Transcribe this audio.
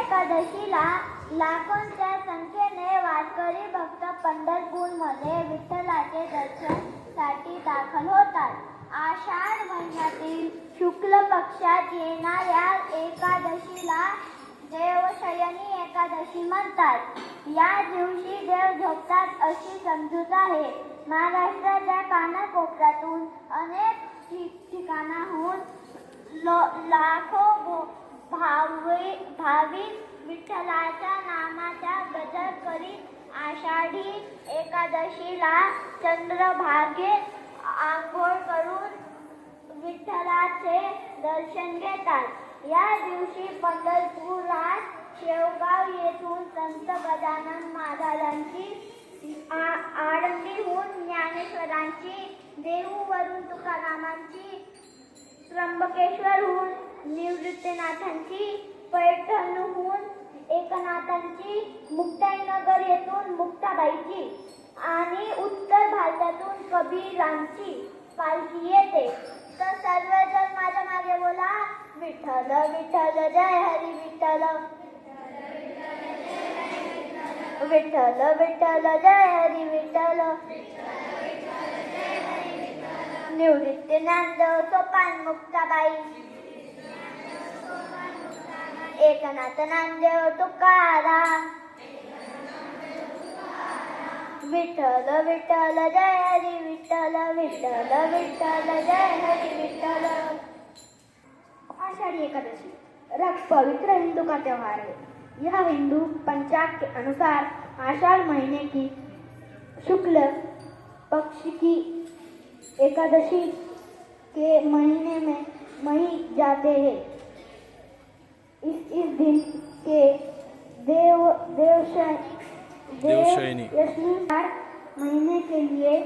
एकादशीला लाखोंच्या संख्येने वारकरी भक्त पंढरपूरमध्ये विठ्ठलाचे दर्शनासाठी दाखल होतात. आषाढ महिन्यातील शुक्ल पक्षात येणाऱ्या एकादशीला देवशयनी एकादशी म्हणतात. या दिवशी देव झोपतात अशी समजूत आहे. महाराष्ट्राच्या कानाकोपऱ्यातून अनेक ठिकाणाहून लाखो भाविक विठ्ठलाच्या नामाचा गजर करीत आषाढी एकादशीला चंद्रभागेत आंघोळ करून विठ्ठलाचे दर्शन घेतात. या दिवशी पंढरपुरात शेवगाव येथून संत गजानन महाराजांची, आळंदीहून ज्ञानेश्वरांची, देहूवरून तुकारामांची, त्र्यंबकेश्वरहून निवृत्तीनाथांची, पैठणहून एकनाथांची, मुक्ताईनगर येथून मुक्ताबाईची आणि उत्तर भारतातून कबीरांची पालखी येते. तर सर्वजण माझ्या मागे बोला, विठ्ठल विठ्ठल जय हरी विठ्ठल, विठ्ठल विठ्ठल जय हरी विठ्ठल. निवृत्ती ज्ञानदेव सोपान मुक्ताबाई, एकनाथ ज्ञानदेव तुकाराम, विठ्ठल विठ्ठल जय हरी विठ्ठल, विठ्ठल विठ्ठल जय हरी विठ्ठल. आषाढ़ी एकादशी पवित्र हिंदू का त्योहार है. यह हिंदू पंचांग के अनुसार आषाढ़ महीने की शुक्ल पक्ष की एकादशी के महीने में मही जाते हैं. इस दिन के देवशयनी महीने के लिए